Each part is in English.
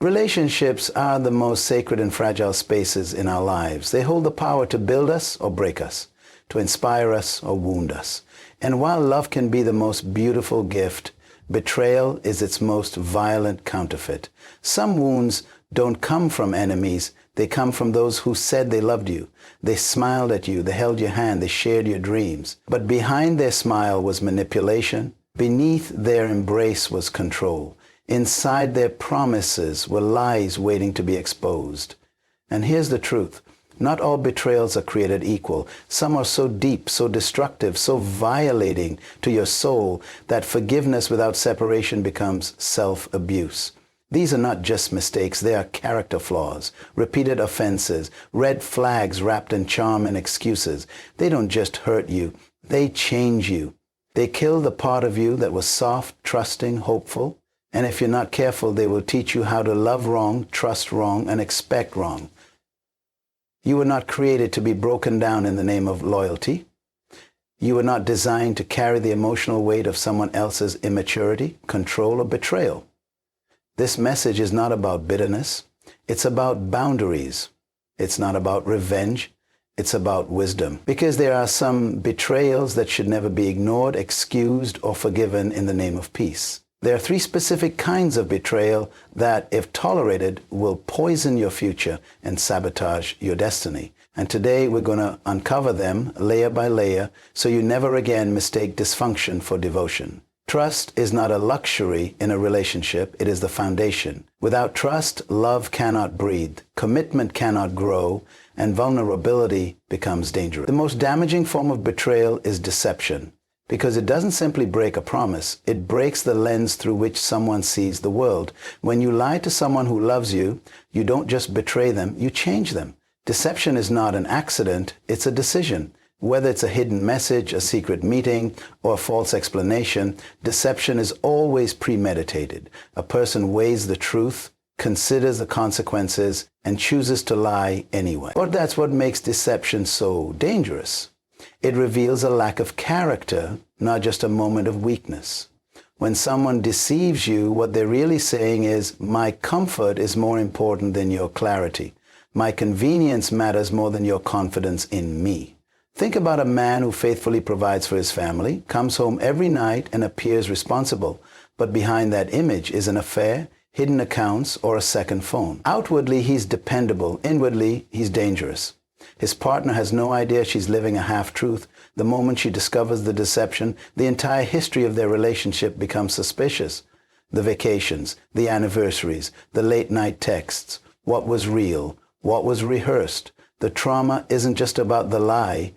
Relationships are the most sacred and fragile spaces in our lives. They hold the power to build us or break us, to inspire us or wound us. And while love can be the most beautiful gift, betrayal is its most violent counterfeit. Some wounds don't come from enemies. They come from those who said they loved you. They smiled at you. They held your hand. They shared your dreams. But behind their smile was manipulation. Beneath their embrace was control. Inside their promises were lies waiting to be exposed. And here's the truth. Not all betrayals are created equal. Some are so deep, so destructive, so violating to your soul that forgiveness without separation becomes self-abuse. These are not just mistakes. They are character flaws, repeated offenses, red flags wrapped in charm and excuses. They don't just hurt you. They change you. They kill the part of you that was soft, trusting, hopeful. And if you're not careful, they will teach you how to love wrong, trust wrong, and expect wrong. You were not created to be broken down in the name of loyalty. You were not designed to carry the emotional weight of someone else's immaturity, control, or betrayal. This message is not about bitterness. It's about boundaries. It's not about revenge. It's about wisdom. Because there are some betrayals that should never be ignored, excused, or forgiven in the name of peace. There are 3 specific kinds of betrayal that, if tolerated, will poison your future and sabotage your destiny. And today we're going to uncover them layer by layer so you never again mistake dysfunction for devotion. Trust is not a luxury in a relationship. It is the foundation. Without trust, love cannot breathe, commitment cannot grow, and vulnerability becomes dangerous. The most damaging form of betrayal is deception. Because it doesn't simply break a promise, it breaks the lens through which someone sees the world. When you lie to someone who loves you, you don't just betray them, you change them. Deception is not an accident, it's a decision. Whether it's a hidden message, a secret meeting, or a false explanation, deception is always premeditated. A person weighs the truth, considers the consequences, and chooses to lie anyway. But that's what makes deception so dangerous. It reveals a lack of character, not just a moment of weakness. When someone deceives you, what they're really saying is, my comfort is more important than your clarity. My convenience matters more than your confidence in me. Think about a man who faithfully provides for his family, comes home every night and appears responsible. But behind that image is an affair, hidden accounts, or a second phone. Outwardly, he's dependable. Inwardly, he's dangerous. His partner has no idea she's living a half-truth. The moment she discovers the deception, the entire history of their relationship becomes suspicious. The vacations, the anniversaries, the late-night texts, what was real, what was rehearsed. The trauma isn't just about the lie,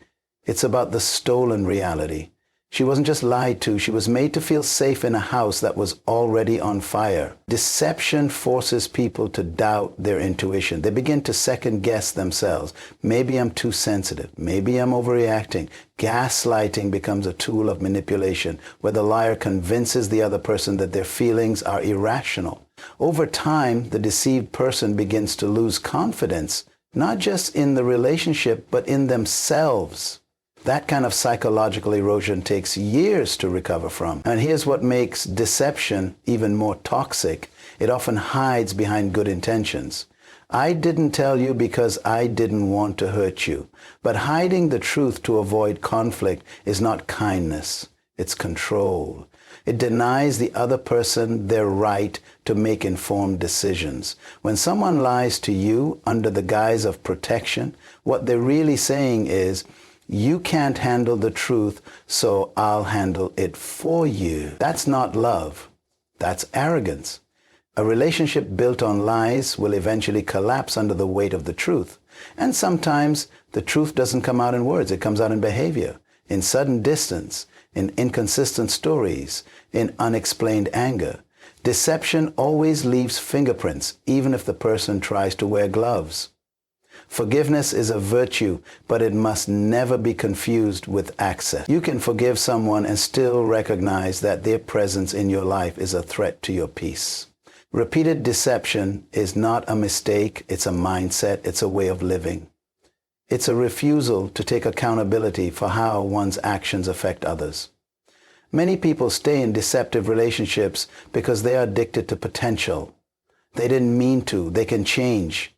it's about the stolen reality. She wasn't just lied to, she was made to feel safe in a house that was already on fire. Deception forces people to doubt their intuition. They begin to second guess themselves. Maybe I'm too sensitive. Maybe I'm overreacting. Gaslighting becomes a tool of manipulation, where the liar convinces the other person that their feelings are irrational. Over time, the deceived person begins to lose confidence, not just in the relationship, but in themselves. That kind of psychological erosion takes years to recover from. And here's what makes deception even more toxic. It often hides behind good intentions. I didn't tell you because I didn't want to hurt you. But hiding the truth to avoid conflict is not kindness. It's control. It denies the other person their right to make informed decisions. When someone lies to you under the guise of protection, what they're really saying is, you can't handle the truth, so I'll handle it for you. That's not love. That's arrogance. A relationship built on lies will eventually collapse under the weight of the truth. And sometimes the truth doesn't come out in words. It comes out in behavior, in sudden distance, in inconsistent stories, in unexplained anger. Deception always leaves fingerprints, even if the person tries to wear gloves. Forgiveness is a virtue, but it must never be confused with access. You can forgive someone and still recognize that their presence in your life is a threat to your peace. Repeated deception is not a mistake, it's a mindset, it's a way of living. It's a refusal to take accountability for how one's actions affect others. Many people stay in deceptive relationships because they are addicted to potential. They didn't mean to. They can change.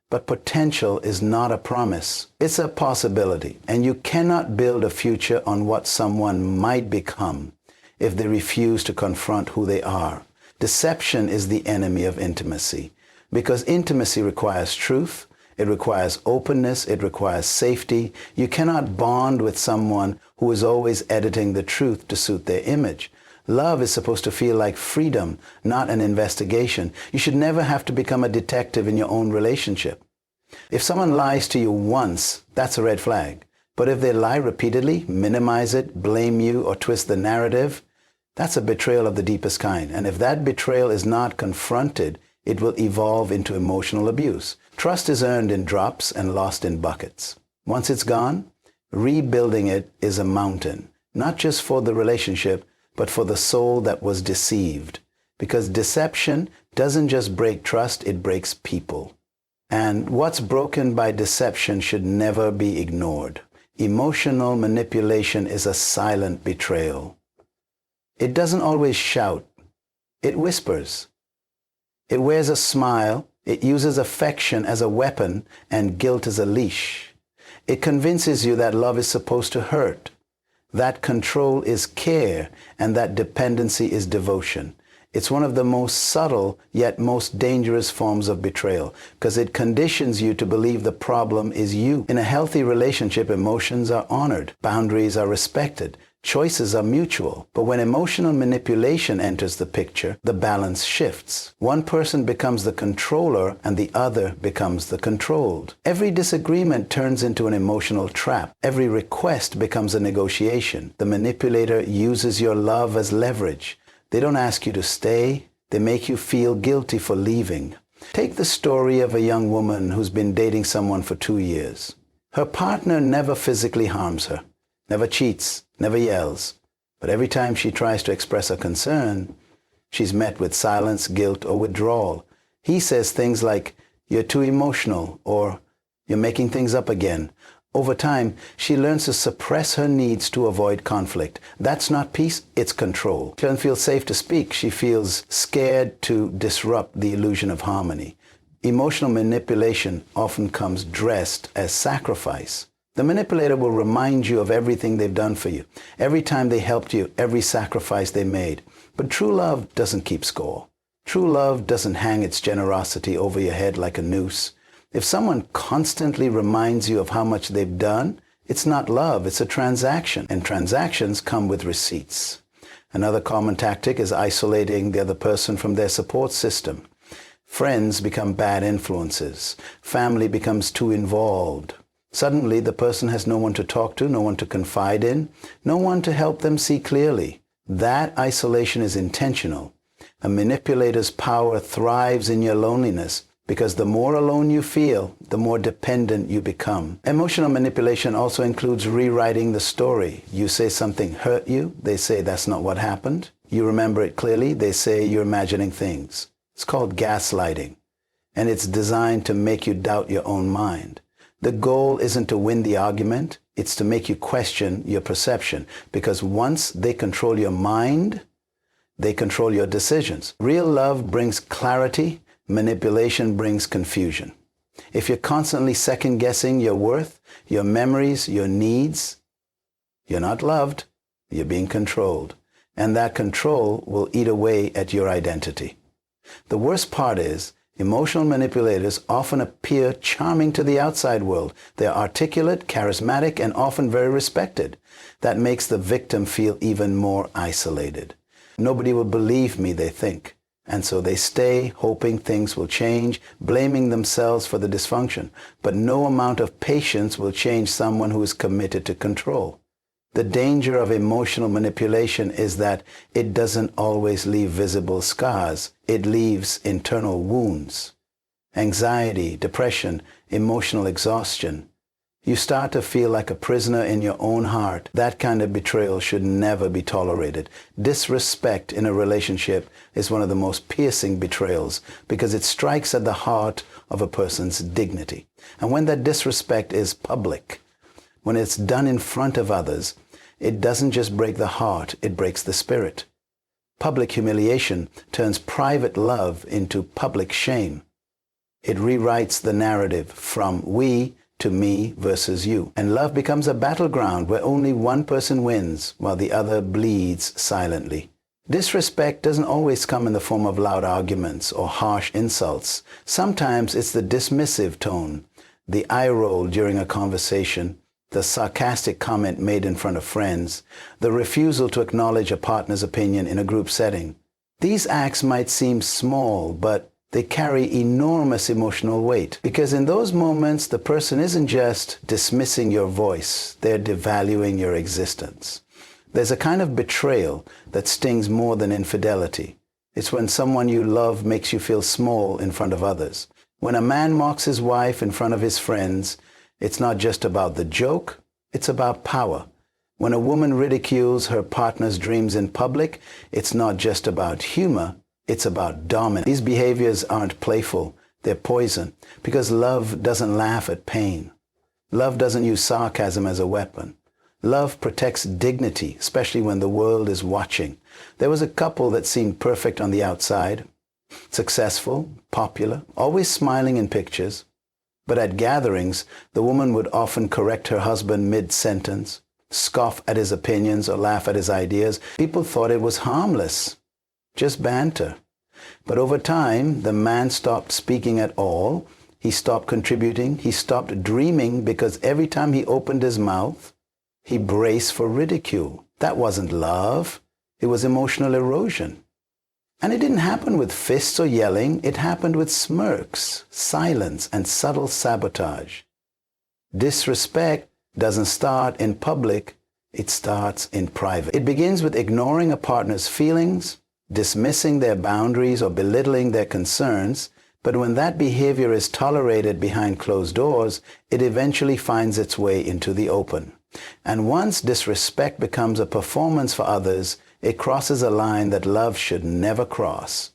But potential is not a promise. It's a possibility. And you cannot build a future on what someone might become if they refuse to confront who they are. Deception is the enemy of intimacy, because intimacy requires truth. It requires openness. It requires safety. You cannot bond with someone who is always editing the truth to suit their image. Love is supposed to feel like freedom, not an investigation. You should never have to become a detective in your own relationship. If someone lies to you once, that's a red flag. But if they lie repeatedly, minimize it, blame you, or twist the narrative, that's a betrayal of the deepest kind. And if that betrayal is not confronted, it will evolve into emotional abuse. Trust is earned in drops and lost in buckets. Once it's gone, rebuilding it is a mountain, not just for the relationship, but for the soul that was deceived. Because deception doesn't just break trust, it breaks people. And what's broken by deception should never be ignored. Emotional manipulation is a silent betrayal. It doesn't always shout. It whispers. It wears a smile. It uses affection as a weapon and guilt as a leash. It convinces you that love is supposed to hurt, that control is care, and that dependency is devotion. It's one of the most subtle yet most dangerous forms of betrayal, because it conditions you to believe the problem is you. In a healthy relationship, emotions are honored, boundaries are respected, choices are mutual. But when emotional manipulation enters the picture, the balance shifts. One person becomes the controller and the other becomes the controlled. Every disagreement turns into an emotional trap. Every request becomes a negotiation. The manipulator uses your love as leverage. They don't ask you to stay. They make you feel guilty for leaving. Take the story of a young woman who's been dating someone for 2 years. Her partner never physically harms her, never cheats, never yells. But every time she tries to express a concern, she's met with silence, guilt, or withdrawal. He says things like, "You're too emotional," or "You're making things up again." Over time, she learns to suppress her needs to avoid conflict. That's not peace, it's control. She doesn't feel safe to speak. She feels scared to disrupt the illusion of harmony. Emotional manipulation often comes dressed as sacrifice. The manipulator will remind you of everything they've done for you, every time they helped you, every sacrifice they made. But true love doesn't keep score. True love doesn't hang its generosity over your head like a noose. If someone constantly reminds you of how much they've done, it's not love, it's a transaction. And transactions come with receipts. Another common tactic is isolating the other person from their support system. Friends become bad influences. Family becomes too involved. Suddenly, the person has no one to talk to, no one to confide in, no one to help them see clearly. That isolation is intentional. A manipulator's power thrives in your loneliness, because the more alone you feel, the more dependent you become. Emotional manipulation also includes rewriting the story. You say something hurt you, they say that's not what happened. You remember it clearly, they say you're imagining things. It's called gaslighting, and it's designed to make you doubt your own mind. The goal isn't to win the argument, it's to make you question your perception, because once they control your mind, they control your decisions. Real love brings clarity. Manipulation brings confusion. If you're constantly second-guessing your worth, your memories, your needs, you're not loved, you're being controlled. And that control will eat away at your identity. The worst part is, emotional manipulators often appear charming to the outside world. They're articulate, charismatic, and often very respected. That makes the victim feel even more isolated. Nobody will believe me, they think. And so they stay, hoping things will change, blaming themselves for the dysfunction. But no amount of patience will change someone who is committed to control. The danger of emotional manipulation is that it doesn't always leave visible scars. It leaves internal wounds. Anxiety, depression, emotional exhaustion. You start to feel like a prisoner in your own heart. That kind of betrayal should never be tolerated. Disrespect in a relationship is one of the most piercing betrayals because it strikes at the heart of a person's dignity. And when that disrespect is public, when it's done in front of others, it doesn't just break the heart, it breaks the spirit. Public humiliation turns private love into public shame. It rewrites the narrative from we to me versus you. And love becomes a battleground where only one person wins while the other bleeds silently. Disrespect doesn't always come in the form of loud arguments or harsh insults. Sometimes it's the dismissive tone, the eye roll during a conversation, the sarcastic comment made in front of friends, the refusal to acknowledge a partner's opinion in a group setting. These acts might seem small, but they carry enormous emotional weight, because in those moments, the person isn't just dismissing your voice, they're devaluing your existence. There's a kind of betrayal that stings more than infidelity. It's when someone you love makes you feel small in front of others. When a man mocks his wife in front of his friends, it's not just about the joke, it's about power. When a woman ridicules her partner's dreams in public, it's not just about humor, it's about dominance. These behaviors aren't playful, they're poison, because love doesn't laugh at pain. Love doesn't use sarcasm as a weapon. Love protects dignity, especially when the world is watching. There was a couple that seemed perfect on the outside, successful, popular, always smiling in pictures. But at gatherings, the woman would often correct her husband mid-sentence, scoff at his opinions or laugh at his ideas. People thought it was harmless, just banter. But over time, the man stopped speaking at all. He stopped contributing. He stopped dreaming, because every time he opened his mouth, he braced for ridicule. That wasn't love. It was emotional erosion. And it didn't happen with fists or yelling. It happened with smirks, silence, and subtle sabotage. Disrespect doesn't start in public. It starts in private. It begins with ignoring a partner's feelings, dismissing their boundaries or belittling their concerns. But when that behavior is tolerated behind closed doors, it eventually finds its way into the open. And once disrespect becomes a performance for others, it crosses a line that love should never cross.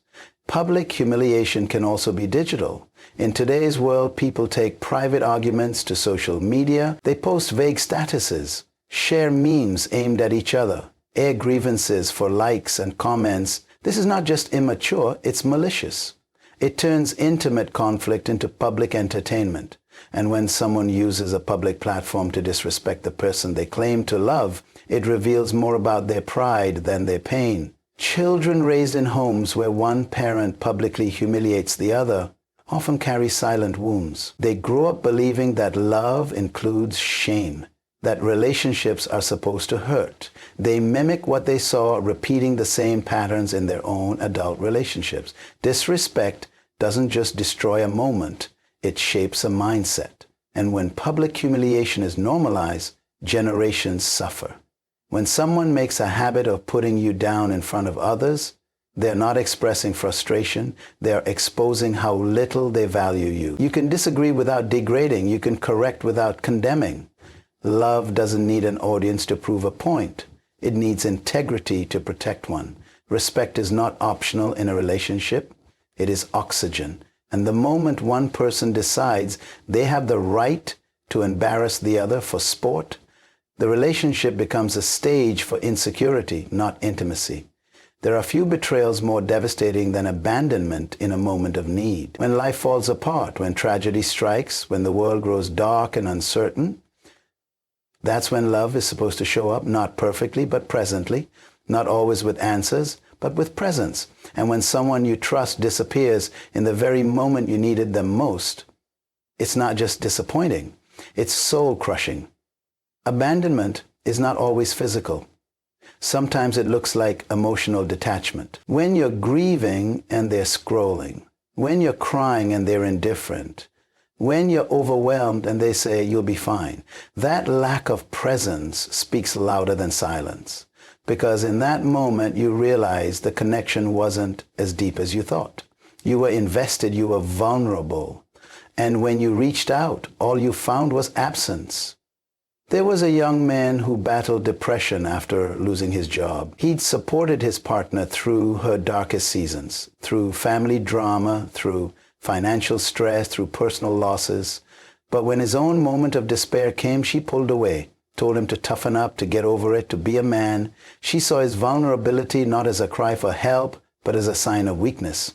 Public humiliation can also be digital. In today's world, people take private arguments to social media. They post vague statuses, share memes aimed at each other, air grievances for likes and comments. This is not just immature, it's malicious. It turns intimate conflict into public entertainment. And when someone uses a public platform to disrespect the person they claim to love, it reveals more about their pride than their pain. Children raised in homes where one parent publicly humiliates the other often carry silent wounds. They grow up believing that love includes shame, that relationships are supposed to hurt. They mimic what they saw, repeating the same patterns in their own adult relationships. Disrespect doesn't just destroy a moment, it shapes a mindset. And when public humiliation is normalized, generations suffer. When someone makes a habit of putting you down in front of others, they're not expressing frustration, they're exposing how little they value you. You can disagree without degrading, you can correct without condemning. Love doesn't need an audience to prove a point. It needs integrity to protect one. Respect is not optional in a relationship, it is oxygen. And the moment one person decides they have the right to embarrass the other for sport, the relationship becomes a stage for insecurity, not intimacy. There are few betrayals more devastating than abandonment in a moment of need. When life falls apart, when tragedy strikes, when the world grows dark and uncertain, that's when love is supposed to show up, not perfectly, but presently, not always with answers, but with presence. And when someone you trust disappears in the very moment you needed them most, it's not just disappointing, it's soul-crushing. Abandonment is not always physical. Sometimes it looks like emotional detachment. When you're grieving and they're scrolling, when you're crying and they're indifferent, when you're overwhelmed and they say you'll be fine, that lack of presence speaks louder than silence. Because in that moment you realize the connection wasn't as deep as you thought. You were invested, you were vulnerable. And when you reached out, all you found was absence. There was a young man who battled depression after losing his job. He'd supported his partner through her darkest seasons, through family drama, through financial stress, through personal losses. But when his own moment of despair came, she pulled away. told him to toughen up, to get over it, to be a man. She saw his vulnerability not as a cry for help, but as a sign of weakness.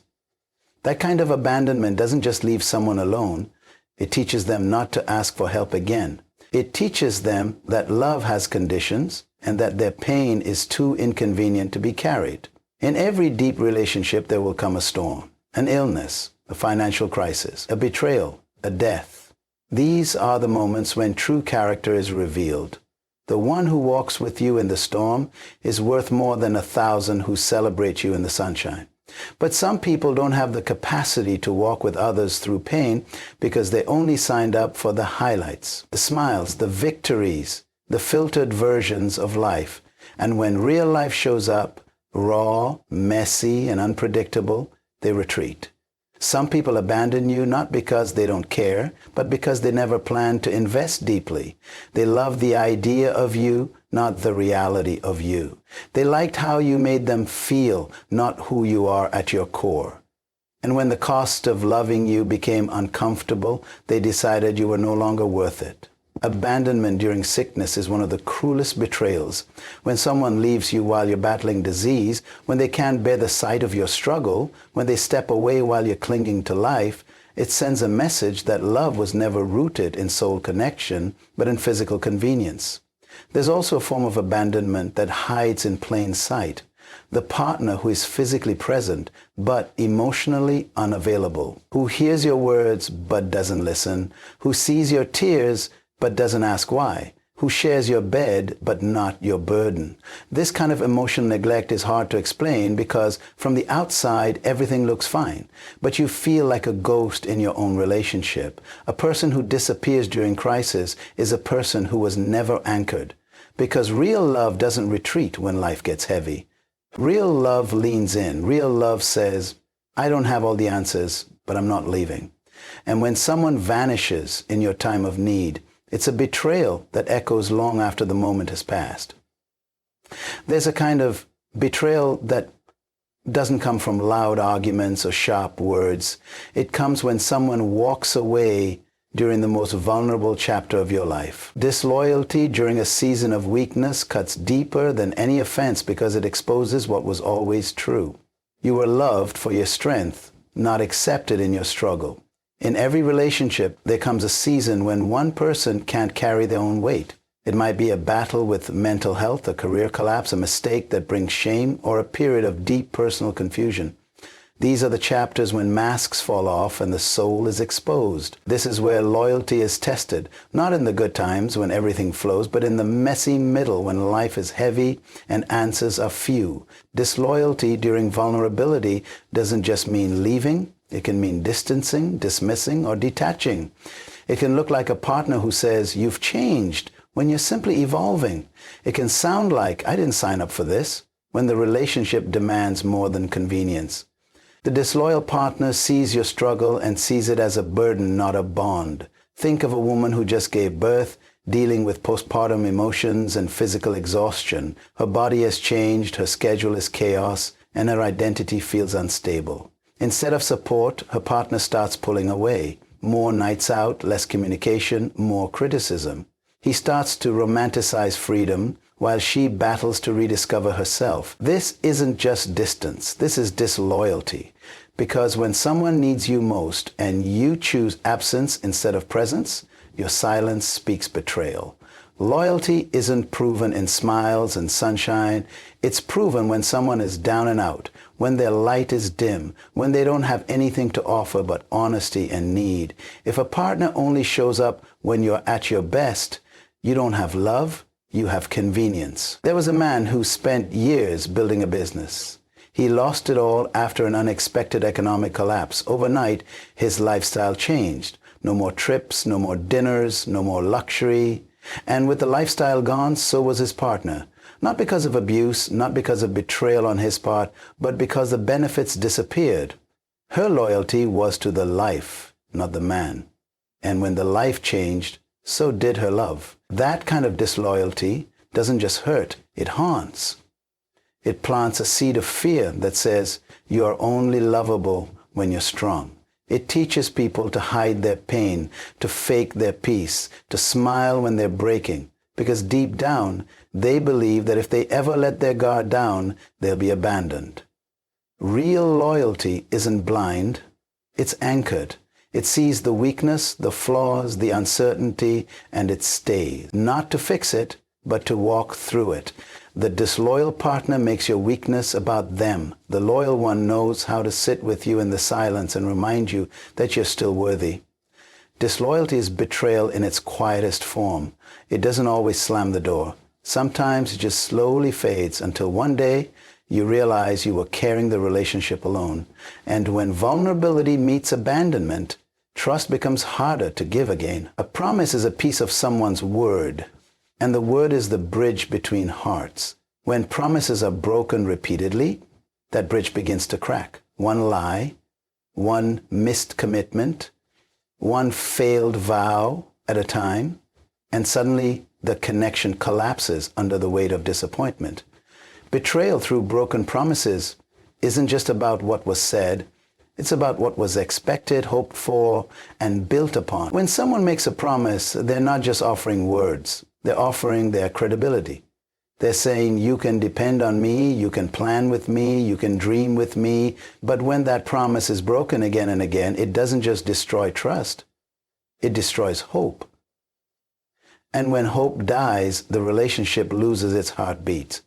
That kind of abandonment doesn't just leave someone alone. It teaches them not to ask for help again. It teaches them that love has conditions and that their pain is too inconvenient to be carried. In every deep relationship, there will come a storm, an illness, a financial crisis, a betrayal, a death. These are the moments when true character is revealed. The one who walks with you in the storm is worth more than 1,000 who celebrate you in the sunshine. But some people don't have the capacity to walk with others through pain because they only signed up for the highlights, the smiles, the victories, the filtered versions of life. And when real life shows up, raw, messy, and unpredictable, they retreat. Some people abandon you not because they don't care, but because they never planned to invest deeply. They love the idea of you, not the reality of you. They liked how you made them feel, not who you are at your core. And when the cost of loving you became uncomfortable, they decided you were no longer worth it. Abandonment during sickness is one of the cruelest betrayals. When someone leaves you while you're battling disease, when they can't bear the sight of your struggle, when they step away while you're clinging to life, it sends a message that love was never rooted in soul connection, but in physical convenience. There's also a form of abandonment that hides in plain sight. The partner who is physically present, but emotionally unavailable, who hears your words but doesn't listen, who sees your tears but doesn't ask why, who shares your bed but not your burden. This kind of emotional neglect is hard to explain because from the outside everything looks fine, but you feel like a ghost in your own relationship. A person who disappears during crisis is a person who was never anchored, because real love doesn't retreat when life gets heavy. Real love leans in. Real love says, I don't have all the answers, but I'm not leaving. And when someone vanishes in your time of need, it's a betrayal that echoes long after the moment has passed. There's a kind of betrayal that doesn't come from loud arguments or sharp words. It comes when someone walks away during the most vulnerable chapter of your life. Disloyalty during a season of weakness cuts deeper than any offense because it exposes what was always true. You were loved for your strength, not accepted in your struggle. In every relationship, there comes a season when one person can't carry their own weight. It might be a battle with mental health, a career collapse, a mistake that brings shame, or a period of deep personal confusion. These are the chapters when masks fall off and the soul is exposed. This is where loyalty is tested, not in the good times when everything flows, but in the messy middle when life is heavy and answers are few. Disloyalty during vulnerability doesn't just mean leaving. It can mean distancing, dismissing, or detaching. It can look like a partner who says, you've changed, when you're simply evolving. It can sound like, I didn't sign up for this, when the relationship demands more than convenience. The disloyal partner sees your struggle and sees it as a burden, not a bond. Think of a woman who just gave birth, dealing with postpartum emotions and physical exhaustion. Her body has changed, her schedule is chaos, and her identity feels unstable. Instead of support, her partner starts pulling away. More nights out, less communication, more criticism. He starts to romanticize freedom while she battles to rediscover herself. This isn't just distance. This is disloyalty. Because when someone needs you most and you choose absence instead of presence, your silence speaks betrayal. Loyalty isn't proven in smiles and sunshine. It's proven when someone is down and out, when their light is dim, when they don't have anything to offer but honesty and need. If a partner only shows up when you're at your best, you don't have love, you have convenience. There was a man who spent years building a business. He lost it all after an unexpected economic collapse. Overnight, his lifestyle changed. No more trips, no more dinners, no more luxury. And with the lifestyle gone, so was his partner. Not because of abuse, not because of betrayal on his part, but because the benefits disappeared. Her loyalty was to the life, not the man. And when the life changed, so did her love. That kind of disloyalty doesn't just hurt, it haunts. It plants a seed of fear that says you are only lovable when you're strong. It teaches people to hide their pain, to fake their peace, to smile when they're breaking, because deep down, they believe that if they ever let their guard down, they'll be abandoned. Real loyalty isn't blind, it's anchored. It sees the weakness, the flaws, the uncertainty, and it stays. Not to fix it, but to walk through it. The disloyal partner makes your weakness about them. The loyal one knows how to sit with you in the silence and remind you that you're still worthy. Disloyalty is betrayal in its quietest form. It doesn't always slam the door. Sometimes it just slowly fades until one day you realize you were carrying the relationship alone. And when vulnerability meets abandonment, trust becomes harder to give again. A promise is a piece of someone's word, and the word is the bridge between hearts. When promises are broken repeatedly, that bridge begins to crack. One lie, one missed commitment, one failed vow at a time, and suddenly the connection collapses under the weight of disappointment. Betrayal through broken promises isn't just about what was said, it's about what was expected, hoped for, and built upon. When someone makes a promise, they're not just offering words, they're offering their credibility. They're saying, you can depend on me, you can plan with me, you can dream with me. But when that promise is broken again and again, it doesn't just destroy trust, it destroys hope. And when hope dies, the relationship loses its heartbeat.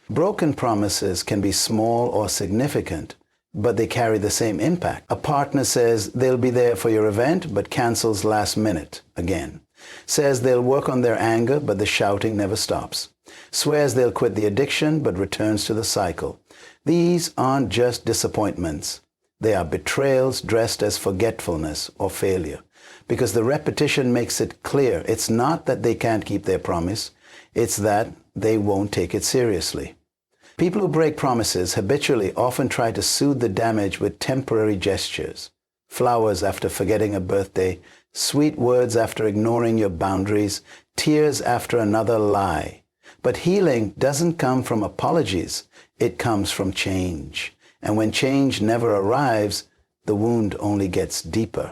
Broken promises can be small or significant, but they carry the same impact. A partner says they'll be there for your event, but cancels last minute again. Says they'll work on their anger, but the shouting never stops. Swears they'll quit the addiction, but returns to the cycle. These aren't just disappointments. They are betrayals dressed as forgetfulness or failure. Because the repetition makes it clear it's not that they can't keep their promise, it's that they won't take it seriously. People who break promises habitually often try to soothe the damage with temporary gestures. Flowers after forgetting a birthday, sweet words after ignoring your boundaries, tears after another lie. But healing doesn't come from apologies, it comes from change. And when change never arrives, the wound only gets deeper.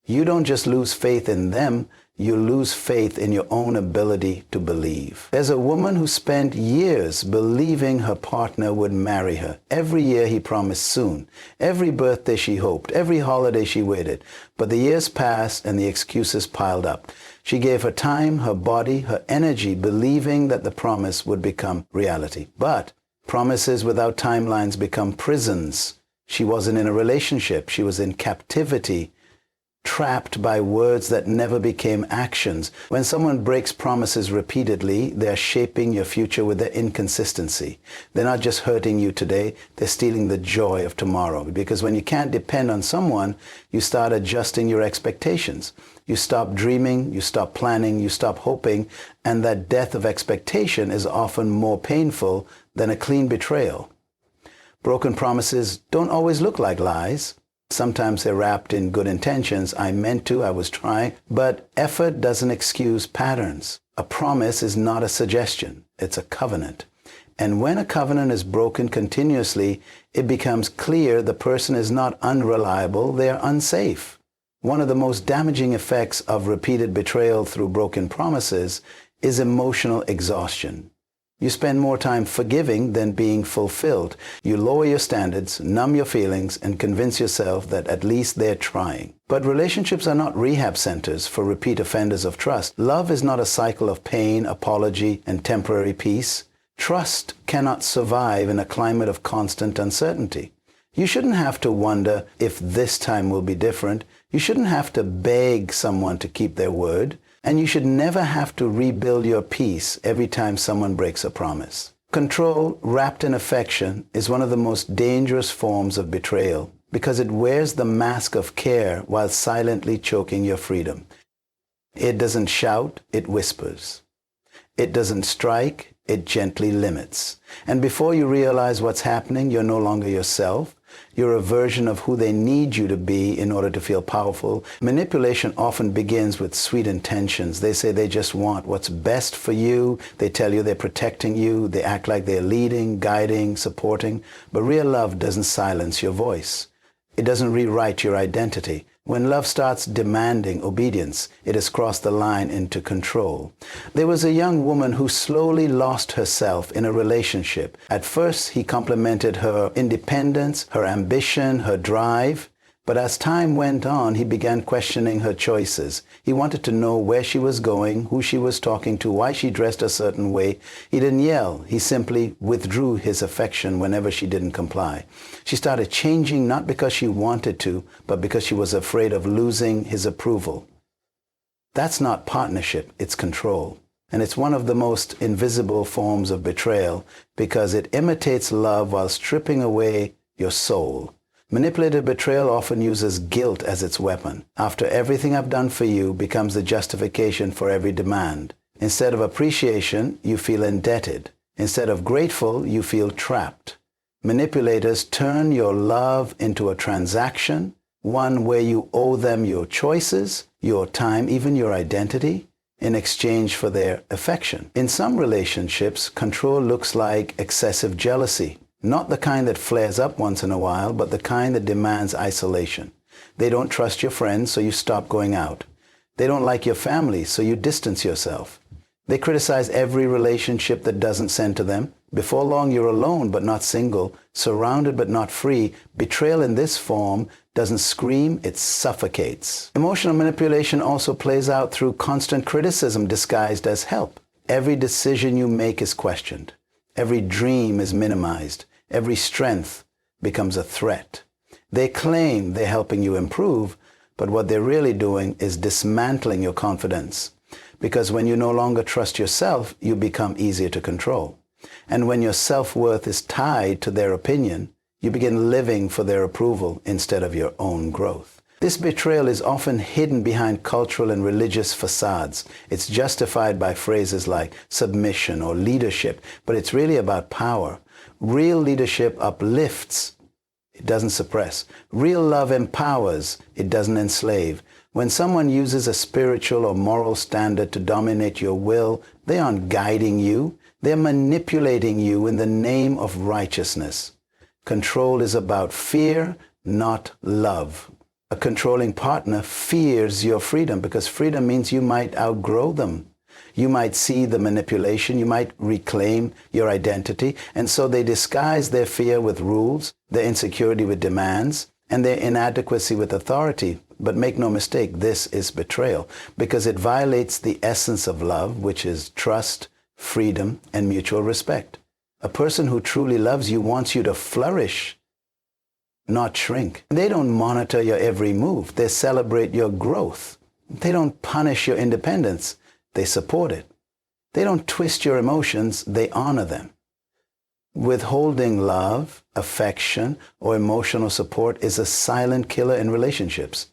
You don't just lose faith in them, you lose faith in your own ability to believe. There's a woman who spent years believing her partner would marry her. Every year he promised soon. Every birthday she hoped. Every holiday she waited. But the years passed and the excuses piled up. She gave her time, her body, her energy, believing that the promise would become reality. But promises without timelines become prisons. She wasn't in a relationship. She was in captivity, trapped by words that never became actions. When someone breaks promises repeatedly, they're shaping your future with their inconsistency. They're not just hurting you today, they're stealing the joy of tomorrow. Because when you can't depend on someone, you start adjusting your expectations. You stop dreaming, you stop planning, you stop hoping, and that death of expectation is often more painful than a clean betrayal. Broken promises don't always look like lies. Sometimes they're wrapped in good intentions. I meant to, I was trying. But effort doesn't excuse patterns. A promise is not a suggestion. It's a covenant. And when a covenant is broken continuously, it becomes clear the person is not unreliable, they are unsafe. One of the most damaging effects of repeated betrayal through broken promises is emotional exhaustion. You spend more time forgiving than being fulfilled. You lower your standards, numb your feelings, and convince yourself that at least they're trying. But relationships are not rehab centers for repeat offenders of trust. Love is not a cycle of pain, apology, and temporary peace. Trust cannot survive in a climate of constant uncertainty. You shouldn't have to wonder if this time will be different. You shouldn't have to beg someone to keep their word. And you should never have to rebuild your peace every time someone breaks a promise. Control wrapped in affection is one of the most dangerous forms of betrayal because it wears the mask of care while silently choking your freedom. It doesn't shout, it whispers. It doesn't strike, it gently limits. And before you realize what's happening, you're no longer yourself. You're a version of who they need you to be in order to feel powerful. Manipulation often begins with sweet intentions. They say they just want what's best for you. They tell you they're protecting you. They act like they're leading, guiding, supporting. But real love doesn't silence your voice. It doesn't rewrite your identity. When love starts demanding obedience, it has crossed the line into control. There was a young woman who slowly lost herself in a relationship. At first, he complimented her independence, her ambition, her drive. But as time went on, he began questioning her choices. He wanted to know where she was going, who she was talking to, why she dressed a certain way. He didn't yell. He simply withdrew his affection whenever she didn't comply. She started changing not because she wanted to, but because she was afraid of losing his approval. That's not partnership, it's control. And it's one of the most invisible forms of betrayal because it imitates love while stripping away your soul. Manipulated betrayal often uses guilt as its weapon. After everything I've done for you becomes the justification for every demand. Instead of appreciation, you feel indebted. Instead of grateful, you feel trapped. Manipulators turn your love into a transaction, one where you owe them your choices, your time, even your identity, in exchange for their affection. In some relationships, control looks like excessive jealousy. Not the kind that flares up once in a while, but the kind that demands isolation. They don't trust your friends, so you stop going out. They don't like your family, so you distance yourself. They criticize every relationship that doesn't center them. Before long, you're alone but not single, surrounded but not free. Betrayal in this form doesn't scream, it suffocates. Emotional manipulation also plays out through constant criticism disguised as help. Every decision you make is questioned. Every dream is minimized. Every strength becomes a threat. They claim they're helping you improve, but what they're really doing is dismantling your confidence. Because when you no longer trust yourself, you become easier to control. And when your self-worth is tied to their opinion, you begin living for their approval instead of your own growth. This betrayal is often hidden behind cultural and religious facades. It's justified by phrases like submission or leadership, but it's really about power. Real leadership uplifts, it doesn't suppress. Real love empowers, it doesn't enslave. When someone uses a spiritual or moral standard to dominate your will, they aren't guiding you, they're manipulating you in the name of righteousness. Control is about fear, not love. A controlling partner fears your freedom because freedom means you might outgrow them. You might see the manipulation, you might reclaim your identity, and so they disguise their fear with rules, their insecurity with demands, and their inadequacy with authority. But make no mistake, this is betrayal because it violates the essence of love, which is trust, freedom, and mutual respect. A person who truly loves you wants you to flourish, not shrink. They don't monitor your every move. They celebrate your growth. They don't punish your independence. They support it. They don't twist your emotions. They honor them. Withholding love, affection, or emotional support is a silent killer in relationships.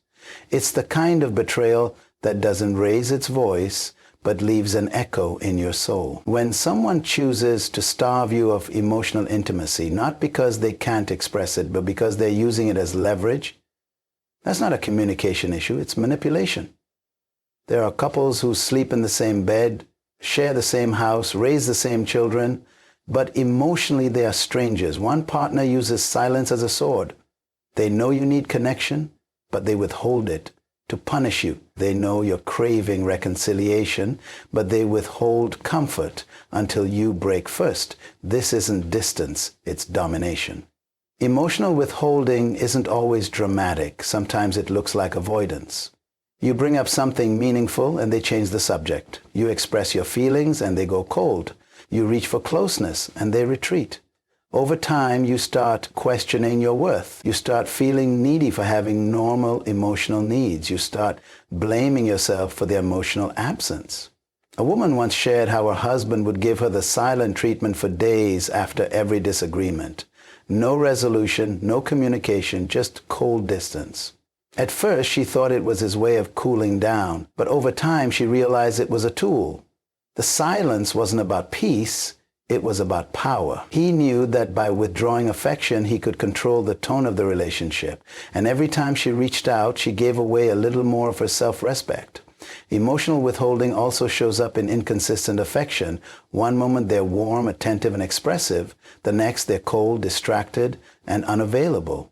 It's the kind of betrayal that doesn't raise its voice, but leaves an echo in your soul. When someone chooses to starve you of emotional intimacy, not because they can't express it, but because they're using it as leverage, that's not a communication issue, it's manipulation. There are couples who sleep in the same bed, share the same house, raise the same children, but emotionally they are strangers. One partner uses silence as a sword. They know you need connection, but they withhold it to punish you. They know you're craving reconciliation, but they withhold comfort until you break first. This isn't distance, it's domination. Emotional withholding isn't always dramatic. Sometimes it looks like avoidance. You bring up something meaningful and they change the subject. You express your feelings and they go cold. You reach for closeness and they retreat. Over time, you start questioning your worth. You start feeling needy for having normal emotional needs. You start blaming yourself for their emotional absence. A woman once shared how her husband would give her the silent treatment for days after every disagreement. No resolution, no communication, just cold distance. At first, she thought it was his way of cooling down, but over time, she realized it was a tool. The silence wasn't about peace, it was about power. He knew that by withdrawing affection, he could control the tone of the relationship. And every time she reached out, she gave away a little more of her self-respect. Emotional withholding also shows up in inconsistent affection. One moment they're warm, attentive, and expressive. The next they're cold, distracted, and unavailable.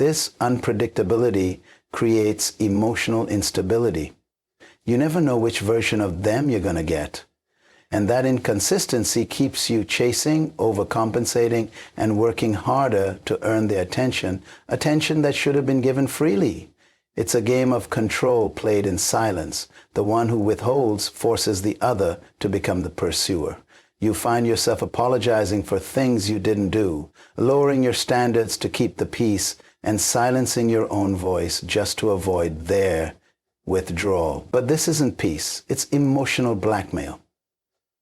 This unpredictability creates emotional instability. You never know which version of them you're going to get. And that inconsistency keeps you chasing, overcompensating, and working harder to earn their attention that should have been given freely. It's a game of control played in silence. The one who withholds forces the other to become the pursuer. You find yourself apologizing for things you didn't do, lowering your standards to keep the peace, and silencing your own voice just to avoid their withdrawal. But this isn't peace. It's emotional blackmail.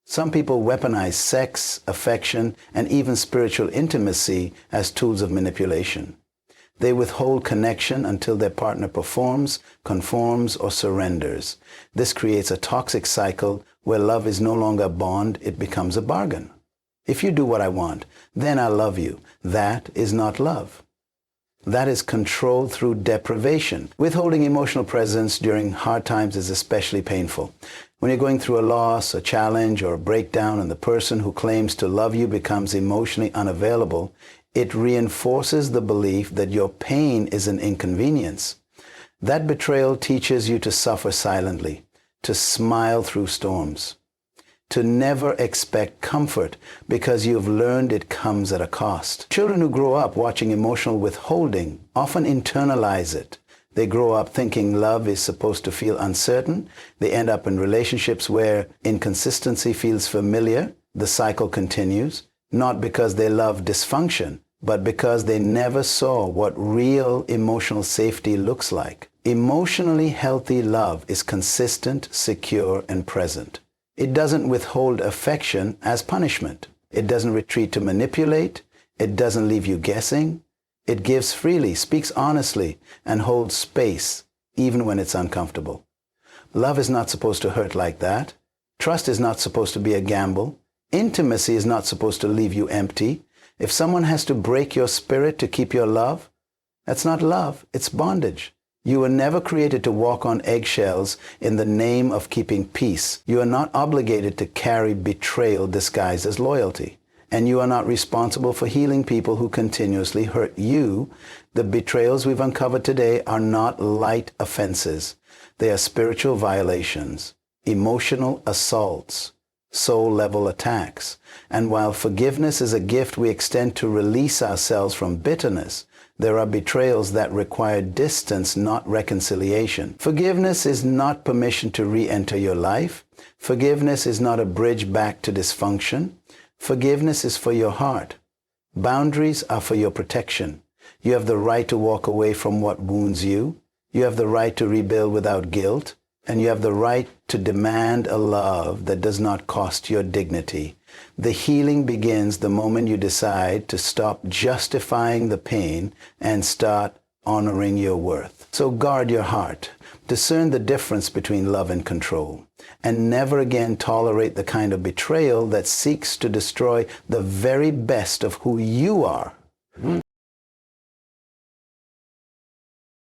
Some people weaponize sex, affection, and even spiritual intimacy as tools of manipulation. They withhold connection until their partner performs, conforms, or surrenders. This creates a toxic cycle where love is no longer a bond, it becomes a bargain. If you do what I want, then I love you. That is not love. That is control through deprivation. Withholding emotional presence during hard times is especially painful. When you're going through a loss, a challenge, or a breakdown, and the person who claims to love you becomes emotionally unavailable, it reinforces the belief that your pain is an inconvenience. That betrayal teaches you to suffer silently, to smile through storms, to never expect comfort because you've learned it comes at a cost. Children who grow up watching emotional withholding often internalize it. They grow up thinking love is supposed to feel uncertain. They end up in relationships where inconsistency feels familiar. The cycle continues, not because they love dysfunction, but because they never saw what real emotional safety looks like. Emotionally healthy love is consistent, secure, and present. It doesn't withhold affection as punishment. It doesn't retreat to manipulate. It doesn't leave you guessing. It gives freely, speaks honestly, and holds space, even when it's uncomfortable. Love is not supposed to hurt like that. Trust is not supposed to be a gamble. Intimacy is not supposed to leave you empty. If someone has to break your spirit to keep your love, that's not love, it's bondage. You were never created to walk on eggshells in the name of keeping peace. You are not obligated to carry betrayal disguised as loyalty. And you are not responsible for healing people who continuously hurt you. The betrayals we've uncovered today are not light offenses. They are spiritual violations, emotional assaults, soul-level attacks. And while forgiveness is a gift we extend to release ourselves from bitterness, there are betrayals that require distance, not reconciliation. Forgiveness is not permission to re-enter your life. Forgiveness is not a bridge back to dysfunction. Forgiveness is for your heart. Boundaries are for your protection. You have the right to walk away from what wounds you. You have the right to rebuild without guilt. And you have the right to demand a love that does not cost your dignity. The healing begins the moment you decide to stop justifying the pain and start honoring your worth. So guard your heart. Discern the difference between love and control. And never again tolerate the kind of betrayal that seeks to destroy the very best of who you are.